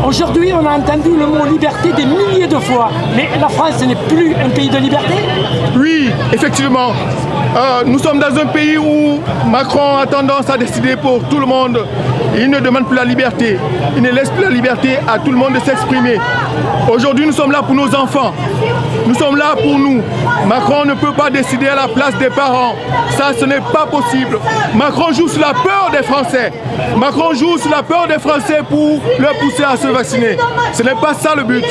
Aujourd'hui, on a entendu le mot liberté des milliers de fois. Mais la France n'est plus un pays de liberté? Oui, effectivement. Nous sommes dans un pays où Macron a tendance à décider pour tout le monde. Il ne demande plus la liberté. Il ne laisse plus la liberté à tout le monde de s'exprimer. Aujourd'hui, nous sommes là pour nos enfants. Nous sommes là pour nous. Macron ne peut pas décider à la place des parents. Ça, ce n'est pas possible. Macron joue sur la peur des Français. Macron joue sur la peur des Français pour leur pousser à se vacciner. Ce n'est pas ça le but.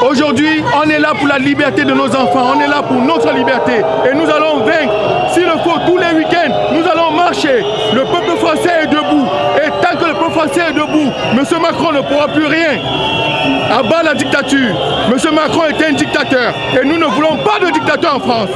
Aujourd'hui, on est là pour la liberté de nos enfants. On est là pour notre liberté. Et nous allons vaincre. S'il le faut, tous les week-ends, nous allons marcher. Le peuple français est debout. Et tant que le peuple français est debout, M. Macron ne pourra plus rien. À bas la dictature. M. Macron est un dictateur. Et nous ne voulons pas de dictateur en France.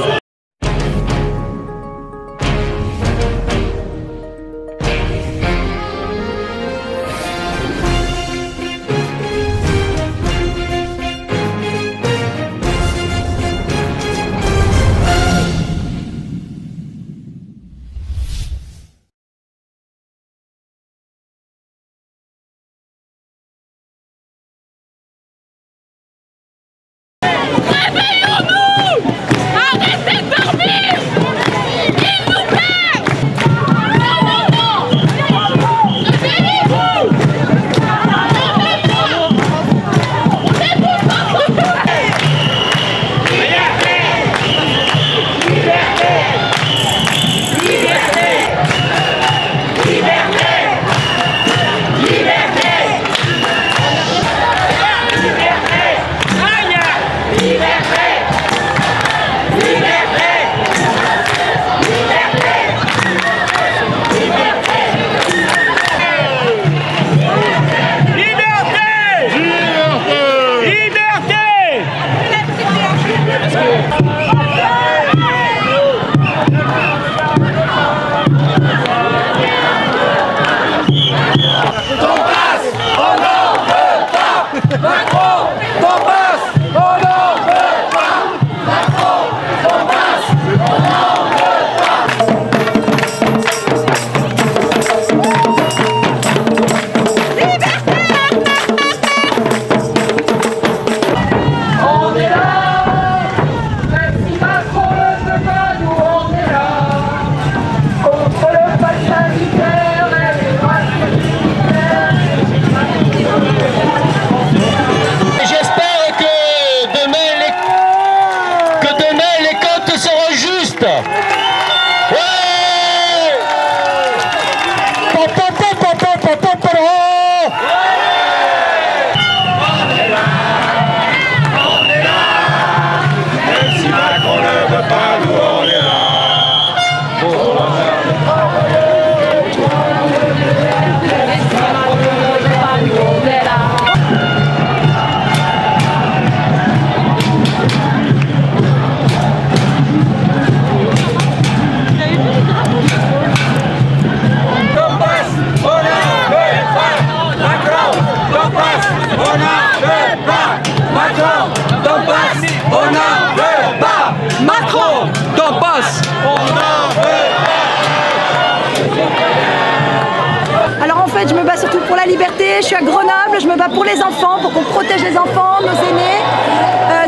Alors en fait, je me bats surtout pour la liberté. Je suis à Grenoble, je me bats pour les enfants, pour qu'on protège les enfants, nos aînés.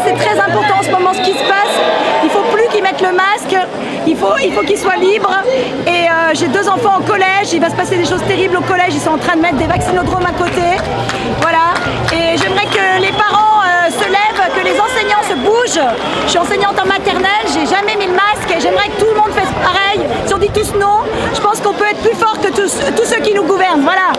C'est très important en ce moment ce qui se passe. Il ne faut plus qu'ils mettent le masque, il faut qu'ils soient libres. Et j'ai 2 enfants au collège, il va se passer des choses terribles au collège, ils sont en train de mettre des vaccinodromes à côté. Voilà. Et j'aimerais que les parents se lèvent, que les enseignants se bougent. Je suis enseignante en maternelle, j'ai jamais mis le masque et j'aimerais que tout le monde fasse pareil. Si on dit tous non, je pense qu'on peut être plus fort que tous ceux qui nous gouvernent. Voilà.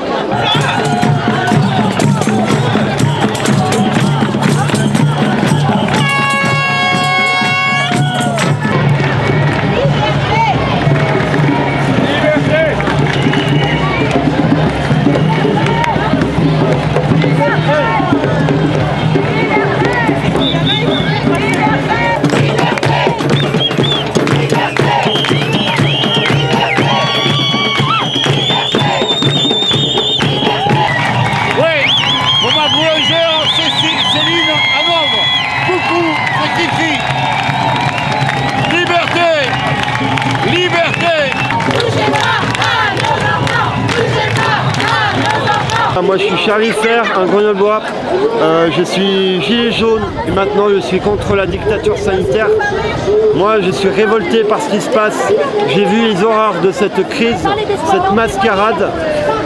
Moi je suis Charlie Fer, un Grenoblois, je suis gilet jaune et maintenant je suis contre la dictature sanitaire. Moi je suis révolté par ce qui se passe, j'ai vu les horreurs de cette crise, cette mascarade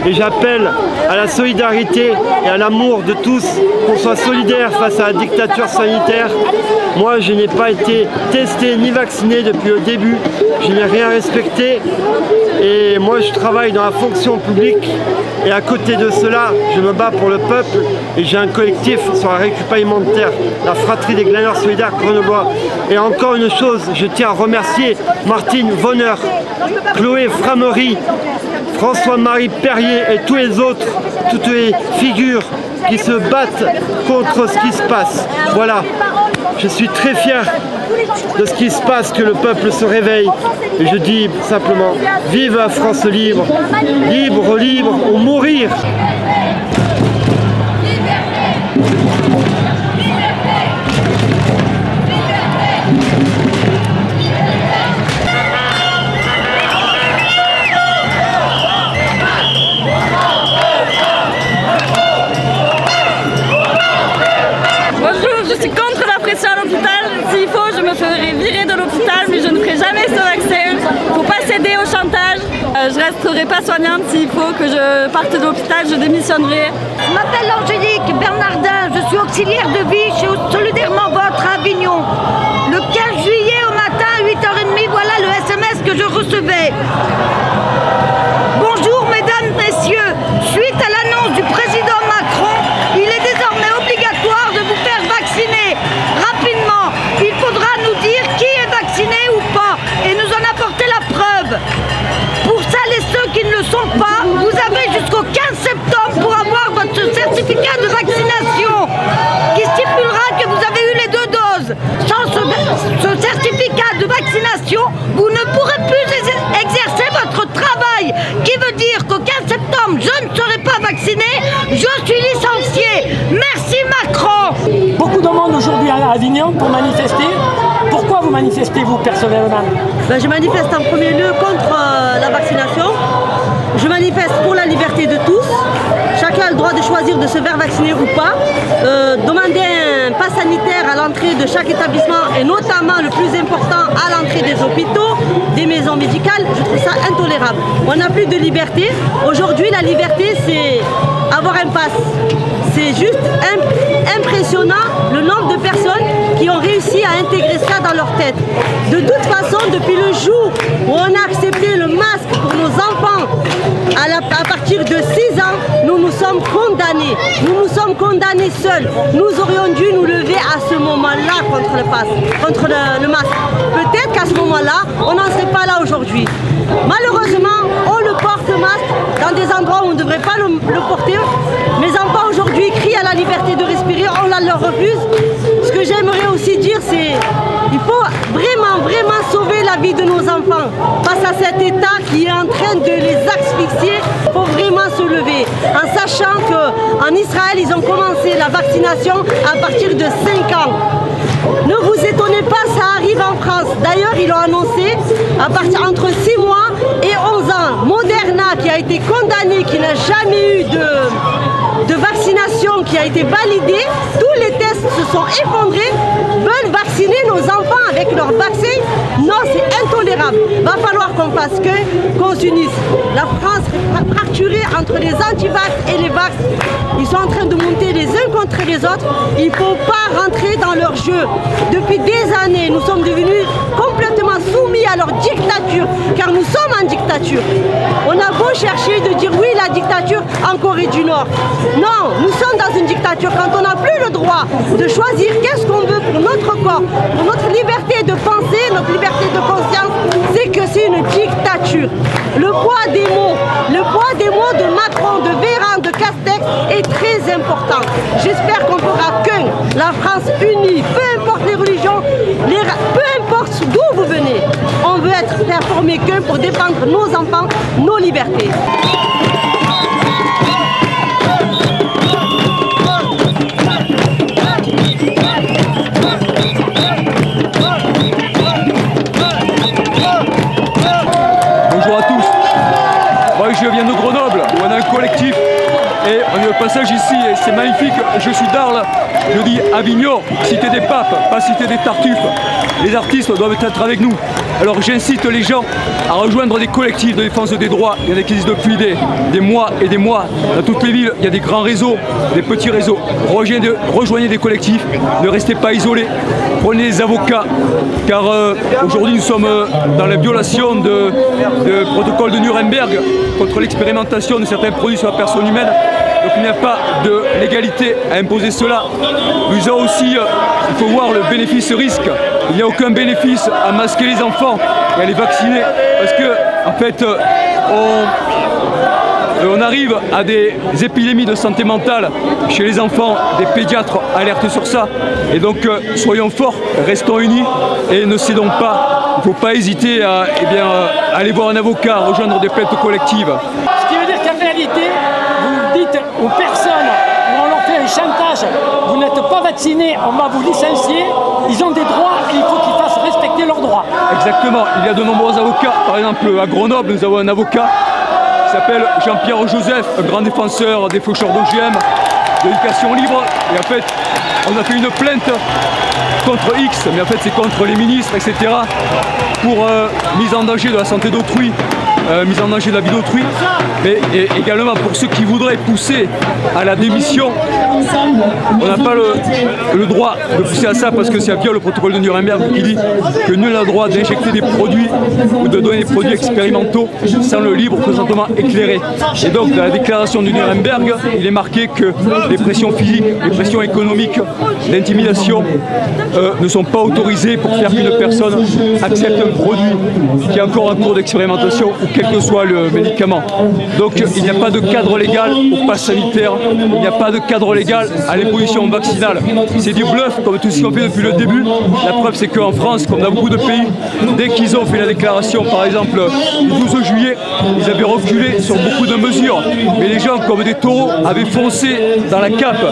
et j'appelle à la solidarité et à l'amour de tous, qu'on soit solidaires face à la dictature sanitaire. Moi je n'ai pas été testé ni vacciné depuis le début, je n'ai rien respecté et moi je travaille dans la fonction publique et à côté de cela je me bats pour le peuple et j'ai un collectif sur la récup alimentaire, la fratrie des glaneurs solidaires grenoblois. Et encore une chose, je tiens à remercier Martine Vonner, Chloé Framery, François-Marie Perrier et tous les autres, toutes les figures qui se battent contre ce qui se passe. Voilà, je suis très fier de ce qui se passe, que le peuple se réveille. Et je dis simplement, vive la France libre, libre, libre ou mourir. Je suis contre la pression à l'hôpital. S'il faut, je me ferai virer de l'hôpital, mais je ne ferai jamais ce vaccin. Il ne faut pas céder au chantage. Je ne resterai pas soignante. S'il faut que je parte de l'hôpital, je démissionnerai. Je m'appelle Angélique Bernardin. Je suis auxiliaire de vie chez Solidairement Votre à Avignon. Le 15 juillet au matin à 8h30, voilà le SMS que je recevais. Bonjour mesdames, messieurs. Suite à l'annonce du président Macron, il est désormais obligatoire de vous faire vacciner. Rapidement, il faudra nous dire qui est vacciné ou pas et nous en apporter la preuve. Pour celles et ceux qui ne le sont pas, vous avez jusqu'au 15 septembre pour avoir votre certificat de vaccination qui stipulera que vous avez eu les 2 doses. Sans ce certificat de vaccination, vous ne pourrez plus exercer votre travail, qui veut dire qu'au 15 septembre, je ne serai pas vacciné, je suis licencié. Merci Macron. Beaucoup de monde aujourd'hui à Avignon pour manifester. Pourquoi vous manifestez, vous, personnellement? Je manifeste en premier lieu contre la vaccination. Je manifeste pour la liberté de tous. Chacun a le droit de choisir de se faire vacciner ou pas. Demander un pass sanitaire à l'entrée de chaque établissement et notamment le plus important à l'entrée des hôpitaux, des maisons médicales, je trouve ça intolérable. On n'a plus de liberté. Aujourd'hui, la liberté, c'est avoir un pass. C'est juste impressionnant le nombre de personnes qui ont réussi à intégrer ça dans leur tête. De toute façon, depuis le jour où on a accepté le masque pour nos enfants à partir de 6 ans, nous nous sommes condamnés. Nous nous sommes condamnés seuls. Nous aurions dû nous lever à ce moment-là contre le pass, contre le masque. Peut-être qu'à ce moment-là, on n'en serait pas là aujourd'hui. Malheureusement, on le porte le masque dans des endroits où on ne devrait pas le porter. Mes enfants aujourd'hui crient à la liberté de respirer, on leur refuse. Ce que j'aimerais aussi dire, c'est qu'il faut vraiment sauver la vie de nos enfants. Face à cet État qui est en train de les asphyxier, il faut vraiment se lever. En sachant qu'en Israël, ils ont commencé la vaccination à partir de 5 ans. Ne vous étonnez pas, ça arrive en France. D'ailleurs, ils l'ont annoncé à partir entre 6 mois et 11 ans. Moderna, qui a été condamné, qui n'a jamais eu de vaccination, qui a été validée, tous les tests se sont effondrés, veulent vacciner nos enfants avec leur vaccin. Non, c'est intolérable. Va falloir qu'on fasse qu'on s'unisse. La France est fracturée entre les anti-vax et les vax. Ils sont en train de monter les uns contre les autres. Il ne faut pas rentrer dans leur jeu. Depuis des années, nous sommes devenus complètement soumis à leur dictature, car nous sommes en dictature. On a beau chercher de dire oui, la dictature en Corée du Nord. Non, nous sommes dans une dictature. Quand on n'a plus le droit de choisir qu'est-ce qu'on veut pour notre corps, pour notre liberté de penser, notre liberté de conscience, c'est que c'est une dictature. Le poids des mots de Macron, de Véran, de Castex est très important. J'espère qu'on fera qu'un, la France unie, peu importe les religions, peu importe d'où vous venez. On veut être formé qu'un pour défendre nos enfants, nos libertés. Bonjour à tous. Moi je viens de Grenoble, où on a un collectif et on ne passage ici, et c'est magnifique, je suis d'Arles, je dis Avignon, cité des papes, pas cité des tartuffes. Les artistes doivent être avec nous. Alors j'incite les gens à rejoindre des collectifs de défense des droits. Il y en a qui existent depuis des mois et des mois. Dans toutes les villes, il y a des grands réseaux, des petits réseaux. Rejoignez des collectifs, ne restez pas isolés. Prenez des avocats, car aujourd'hui nous sommes dans la violation de protocole de Nuremberg contre l'expérimentation de certains produits sur la personne humaine. Donc il n'y a pas de légalité à imposer cela. Nous avons aussi, il faut voir le bénéfice-risque. Il n'y a aucun bénéfice à masquer les enfants et à les vacciner parce que, en fait, on arrive à des épidémies de santé mentale chez les enfants, des pédiatres alertent sur ça. Et donc, soyons forts, restons unis et ne cédons pas. Il ne faut pas hésiter à aller voir un avocat, à rejoindre des plaintes collectives. Ce qui veut dire qu'en réalité, vous dites aux personnes où on leur fait un chantage, vous n'êtes pas vaccinés, on va vous licencier, ils ont des droits et il faut qu'ils fassent respecter leurs droits. Exactement, il y a de nombreux avocats, par exemple à Grenoble, nous avons un avocat qui s'appelle Jean-Pierre Joseph, un grand défenseur des faucheurs d'OGM, de l'éducation libre, et en fait, on a fait une plainte contre X, mais en fait c'est contre les ministres, etc., pour mise en danger de la santé d'autrui, mise en danger de la vie d'autrui, mais également pour ceux qui voudraient pousser à la démission. On n'a pas le droit de pousser à ça parce que c'est via le protocole de Nuremberg qui dit que nul n'a le droit d'injecter des produits ou de donner des produits expérimentaux sans le libre consentement éclairé. Et donc dans la déclaration de Nuremberg, il est marqué que les pressions physiques, les pressions économiques, l'intimidation ne sont pas autorisées pour faire qu'une personne accepte un produit qui est encore en cours d'expérimentation ou quel que soit le médicament. Donc il n'y a pas de cadre légal au pass sanitaire, il n'y a pas de cadre légal à l'imposition vaccinale. C'est du bluff comme tout ce qu'on fait depuis le début. La preuve c'est qu'en France, comme dans beaucoup de pays, dès qu'ils ont fait la déclaration par exemple du 12 juillet, ils avaient reculé sur beaucoup de mesures. Mais les gens comme des taureaux avaient foncé dans la cape.